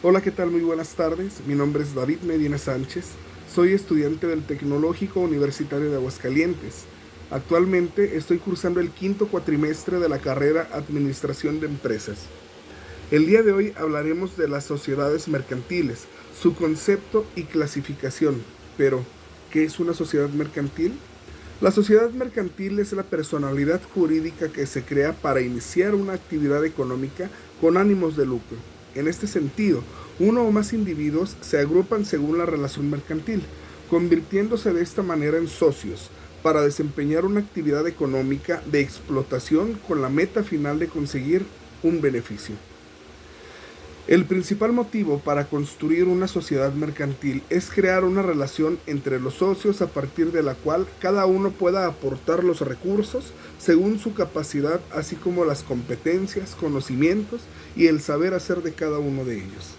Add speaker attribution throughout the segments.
Speaker 1: Hola, ¿qué tal? Muy buenas tardes. Mi nombre es David Medina Sánchez. Soy estudiante del Tecnológico Universitario de Aguascalientes. Actualmente estoy cursando el quinto cuatrimestre de la carrera Administración de Empresas. El día de hoy hablaremos de las sociedades mercantiles, su concepto y clasificación. Pero, ¿qué es una sociedad mercantil? La sociedad mercantil es la personalidad jurídica que se crea para iniciar una actividad económica con ánimos de lucro. En este sentido, uno o más individuos se agrupan según la relación mercantil, convirtiéndose de esta manera en socios para desempeñar una actividad económica de explotación con la meta final de conseguir un beneficio. El principal motivo para construir una sociedad mercantil es crear una relación entre los socios a partir de la cual cada uno pueda aportar los recursos según su capacidad, así como las competencias, conocimientos y el saber hacer de cada uno de ellos.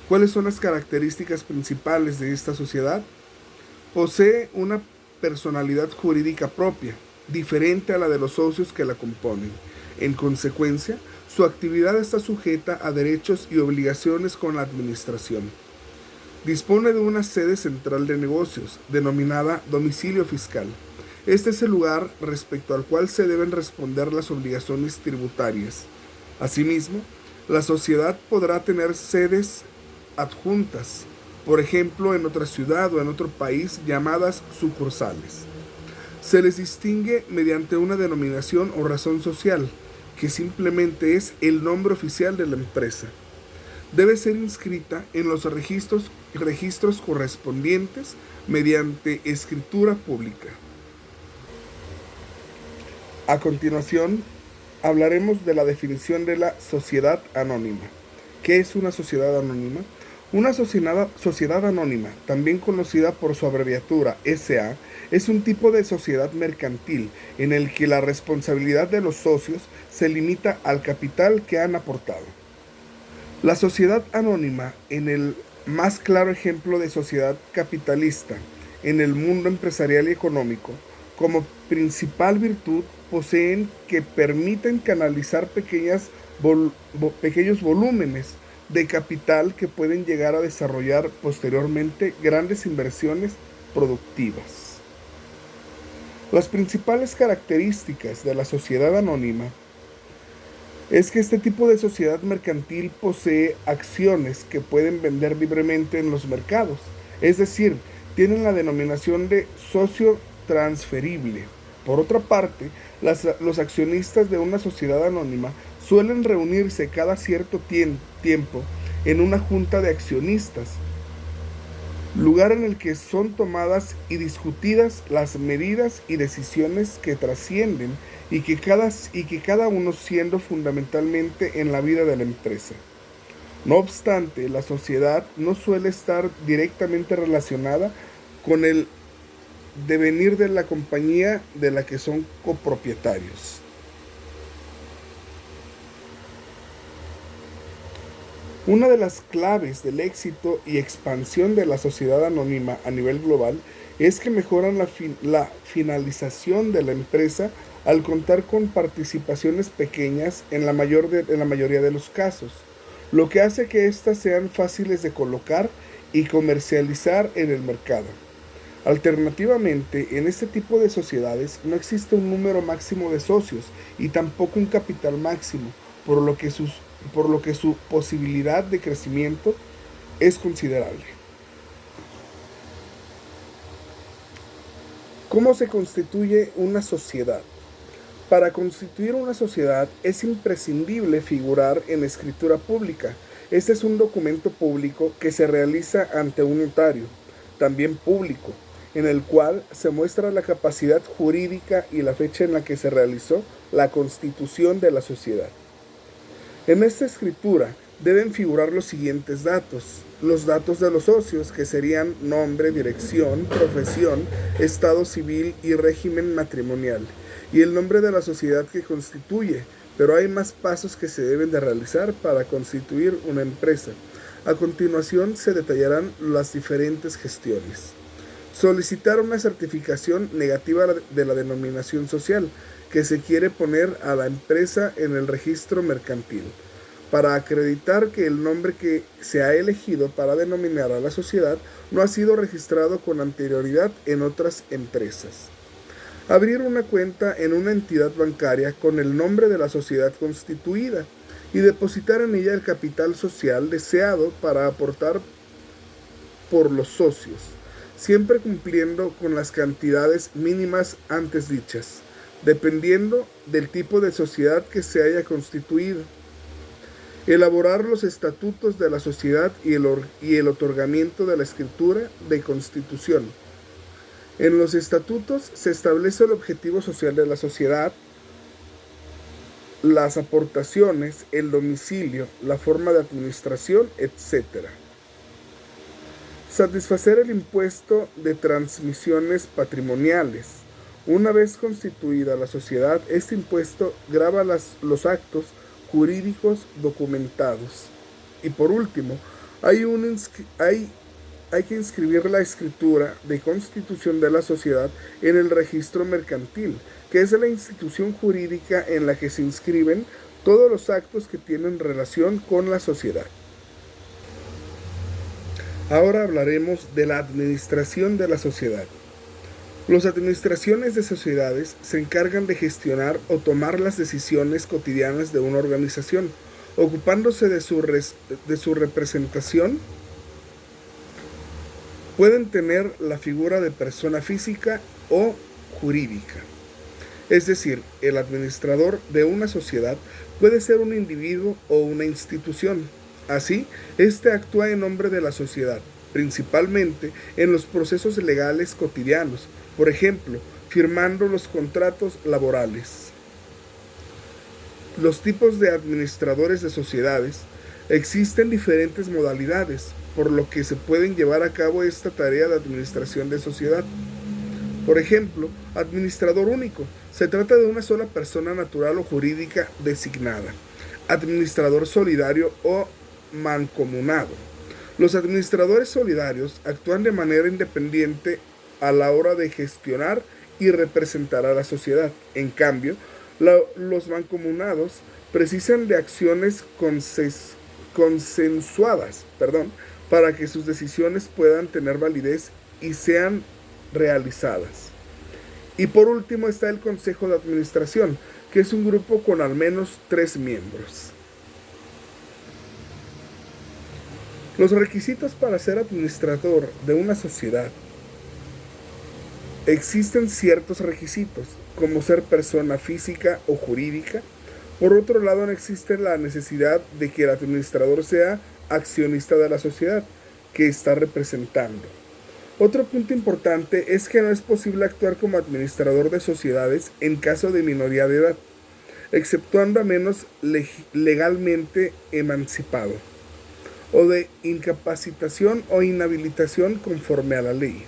Speaker 1: ¿Cuáles son las características principales de esta sociedad? Posee una personalidad jurídica propia, diferente a la de los socios que la componen. En consecuencia, su actividad está sujeta a derechos y obligaciones con la administración. Dispone de una sede central de negocios, denominada domicilio fiscal. Este es el lugar respecto al cual se deben responder las obligaciones tributarias. Asimismo, la sociedad podrá tener sedes adjuntas, por ejemplo, en otra ciudad o en otro país, llamadas sucursales. Se les distingue mediante una denominación o razón social, que simplemente es el nombre oficial de la empresa. Debe ser inscrita en los registros correspondientes mediante escritura pública. A continuación, hablaremos de la definición de la sociedad anónima. ¿Qué es una sociedad anónima? Una sociedad anónima, también conocida por su abreviatura SA, es un tipo de sociedad mercantil en el que la responsabilidad de los socios se limita al capital que han aportado. La sociedad anónima, en el más claro ejemplo de sociedad capitalista en el mundo empresarial y económico, como principal virtud poseen que permiten canalizar pequeños volúmenes de capital que pueden llegar a desarrollar posteriormente grandes inversiones productivas. Las principales características de la sociedad anónima es que este tipo de sociedad mercantil posee acciones que pueden vender libremente en los mercados, es decir, tienen la denominación de socio transferible. Por otra parte, los accionistas de una sociedad anónima suelen reunirse cada cierto tiempo en una junta de accionistas, lugar en el que son tomadas y discutidas las medidas y decisiones que trascienden y que cada uno siendo fundamentalmente en la vida de la empresa. No obstante, la sociedad no suele estar directamente relacionada con el devenir de la compañía de la que son copropietarios. Una de las claves del éxito y expansión de la sociedad anónima a nivel global es que mejoran la finalización de la empresa al contar con participaciones pequeñas en la mayoría de los casos, lo que hace que éstas sean fáciles de colocar y comercializar en el mercado. Alternativamente, en este tipo de sociedades no existe un número máximo de socios y tampoco un capital máximo, por lo que su posibilidad de crecimiento es considerable. ¿Cómo se constituye una sociedad? Para constituir una sociedad es imprescindible figurar en escritura pública. Este es un documento público que se realiza ante un notario, también público, en el cual se muestra la capacidad jurídica y la fecha en la que se realizó la constitución de la sociedad. En esta escritura deben figurar los siguientes datos. Los datos de los socios, que serían nombre, dirección, profesión, estado civil y régimen matrimonial, y el nombre de la sociedad que constituye, pero hay más pasos que se deben de realizar para constituir una empresa. A continuación se detallarán las diferentes gestiones. Solicitar una certificación negativa de la denominación social que se quiere poner a la empresa en el registro mercantil. para acreditar que el nombre que se ha elegido para denominar a la sociedad no ha sido registrado con anterioridad en otras empresas. Abrir una cuenta en una entidad bancaria con el nombre de la sociedad constituida y depositar en ella el capital social deseado para aportar por los socios, siempre cumpliendo con las cantidades mínimas antes dichas, dependiendo del tipo de sociedad que se haya constituido. Elaborar los estatutos de la sociedad y el otorgamiento de la escritura de constitución. En los estatutos se establece el objetivo social de la sociedad, las aportaciones, el domicilio, la forma de administración, etc. Satisfacer el impuesto de transmisiones patrimoniales. Una vez constituida la sociedad, este impuesto grava los actos jurídicos documentados. Y por último, hay que inscribir la escritura de constitución de la sociedad en el registro mercantil, que es la institución jurídica en la que se inscriben todos los actos que tienen relación con la sociedad. Ahora hablaremos de la administración de la sociedad. Las administraciones de sociedades se encargan de gestionar o tomar las decisiones cotidianas de una organización, ocupándose de su representación. Pueden tener la figura de persona física o jurídica. Es decir, el administrador de una sociedad puede ser un individuo o una institución. Así, éste actúa en nombre de la sociedad, principalmente en los procesos legales cotidianos, por ejemplo, firmando los contratos laborales. Los tipos de administradores de sociedades. Existen diferentes modalidades, por lo que se pueden llevar a cabo esta tarea de administración de sociedad. Por ejemplo, administrador único. Se trata de una sola persona natural o jurídica designada. Administrador solidario o mancomunado. Los administradores solidarios actúan de manera independiente a la hora de gestionar y representar a la sociedad. En cambio, los mancomunados precisan de acciones consensuadas, para que sus decisiones puedan tener validez y sean realizadas. Y por último está el Consejo de Administración, que es un grupo con al menos 3 miembros. Los requisitos para ser administrador de una sociedad. Existen ciertos requisitos, como ser persona física o jurídica. Por otro lado, no existe la necesidad de que el administrador sea accionista de la sociedad que está representando. Otro punto importante es que no es posible actuar como administrador de sociedades en caso de minoría de edad, exceptuando a menos legalmente emancipado, o de incapacitación o inhabilitación conforme a la ley.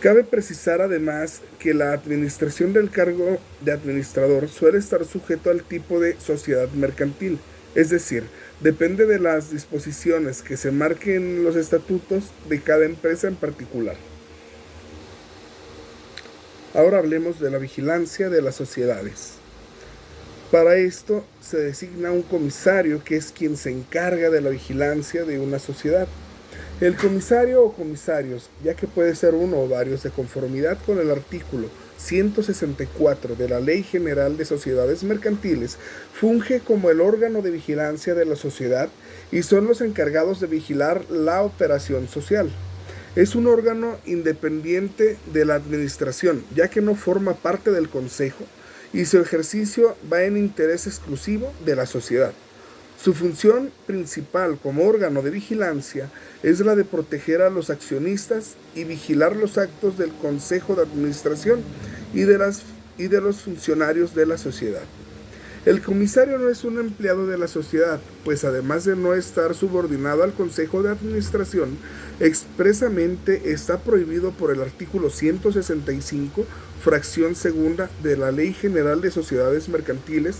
Speaker 1: Cabe precisar además que la administración del cargo de administrador suele estar sujeto al tipo de sociedad mercantil, es decir, depende de las disposiciones que se marquen en los estatutos de cada empresa en particular. Ahora hablemos de la vigilancia de las sociedades. Para esto se designa un comisario, que es quien se encarga de la vigilancia de una sociedad. El comisario o comisarios, ya que puede ser uno o varios de conformidad con el artículo 164 de la Ley General de Sociedades Mercantiles, funge como el órgano de vigilancia de la sociedad y son los encargados de vigilar la operación social. Es un órgano independiente de la administración, ya que no forma parte del consejo y su ejercicio va en interés exclusivo de la sociedad. Su función principal como órgano de vigilancia es la de proteger a los accionistas y vigilar los actos del Consejo de Administración y de los funcionarios de la sociedad. El comisario no es un empleado de la sociedad, pues además de no estar subordinado al Consejo de Administración, expresamente está prohibido por el artículo 165, fracción segunda de la Ley General de Sociedades Mercantiles,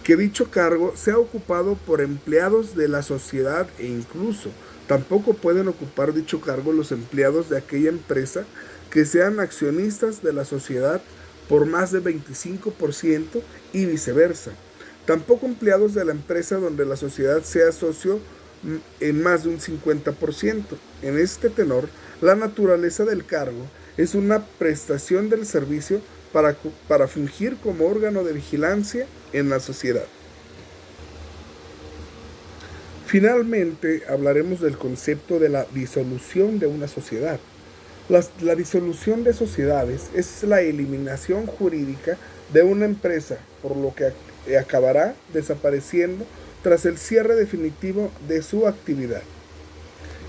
Speaker 1: que dicho cargo sea ocupado por empleados de la sociedad e incluso tampoco pueden ocupar dicho cargo los empleados de aquella empresa que sean accionistas de la sociedad por más de 25% y viceversa. Tampoco empleados de la empresa donde la sociedad sea socio en más de un 50%. En este tenor, la naturaleza del cargo es una prestación del servicio para fungir como órgano de vigilancia en la sociedad. Finalmente, hablaremos del concepto de la disolución de una sociedad. La disolución de sociedades es la eliminación jurídica de una empresa, por lo que acabará desapareciendo tras el cierre definitivo de su actividad.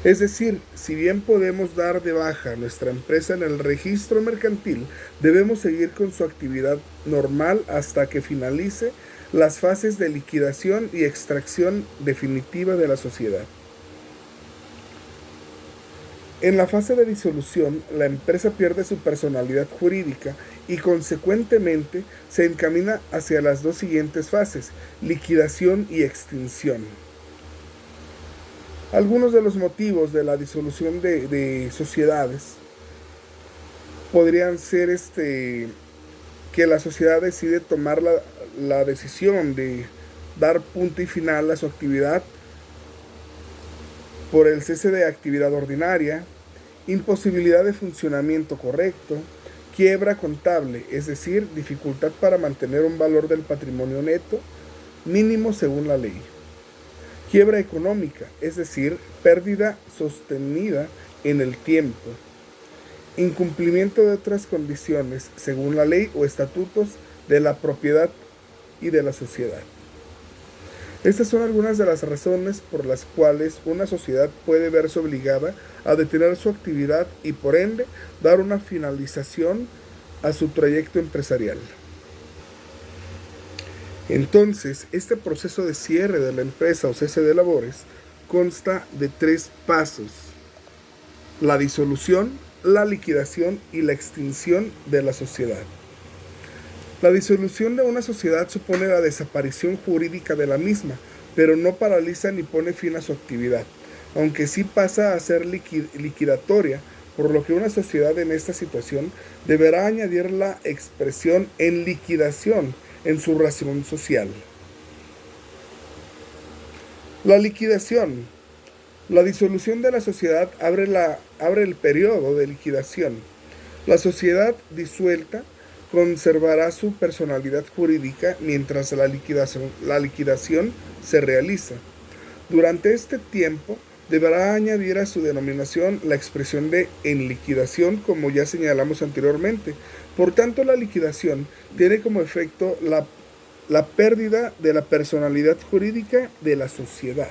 Speaker 1: Es decir, si bien podemos dar de baja nuestra empresa en el registro mercantil, debemos seguir con su actividad normal hasta que finalice las fases de liquidación y extracción definitiva de la sociedad. En la fase de disolución, la empresa pierde su personalidad jurídica y consecuentemente se encamina hacia las dos siguientes fases, liquidación y extinción. Algunos de los motivos de la disolución de sociedades podrían ser que la sociedad decide tomar la decisión de dar punto y final a su actividad por el cese de actividad ordinaria, imposibilidad de funcionamiento correcto, quiebra contable, es decir, dificultad para mantener un valor del patrimonio neto mínimo según la ley. Quiebra económica, es decir, pérdida sostenida en el tiempo. Incumplimiento de otras condiciones según la ley o estatutos de la propiedad y de la sociedad. Estas son algunas de las razones por las cuales una sociedad puede verse obligada a detener su actividad y por ende dar una finalización a su trayecto empresarial. Entonces, este proceso de cierre de la empresa o cese de labores consta de 3 pasos: la disolución, la liquidación y la extinción de la sociedad. La disolución de una sociedad supone la desaparición jurídica de la misma, pero no paraliza ni pone fin a su actividad, aunque sí pasa a ser liquidatoria, por lo que una sociedad en esta situación deberá añadir la expresión en liquidación en su razón social. La liquidación. La disolución de la sociedad abre el periodo de liquidación. La sociedad disuelta conservará su personalidad jurídica mientras la liquidación se realiza. Durante este tiempo deberá añadir a su denominación la expresión de en liquidación, como ya señalamos anteriormente. Por tanto, la liquidación tiene como efecto la pérdida de la personalidad jurídica de la sociedad.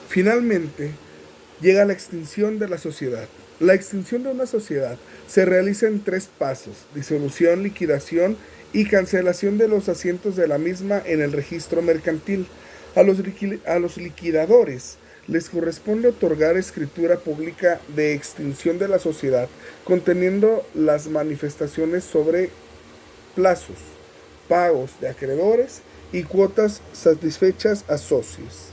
Speaker 1: Finalmente, llega la extinción de la sociedad. La extinción de una sociedad se realiza en 3 pasos: disolución, liquidación y cancelación de los asientos de la misma en el registro mercantil. A los liquidadores les corresponde otorgar escritura pública de extinción de la sociedad, conteniendo las manifestaciones sobre plazos, pagos de acreedores y cuotas satisfechas a socios.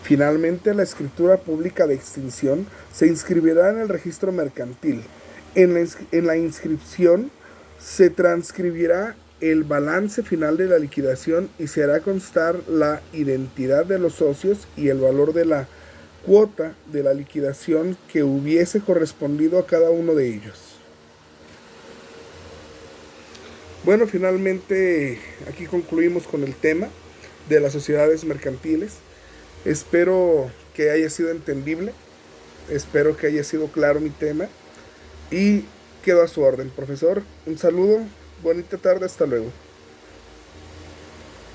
Speaker 1: Finalmente, la escritura pública de extinción se inscribirá en el registro mercantil. En la inscripción se transcribirá el balance final de la liquidación y se hará constar la identidad de los socios y el valor de la cuota de la liquidación que hubiese correspondido a cada uno de ellos. Bueno, finalmente aquí concluimos con el tema de las sociedades mercantiles. Espero que haya sido entendible, espero que haya sido claro mi tema y quedo a su orden. Profesor, un saludo, bonita tarde, hasta luego.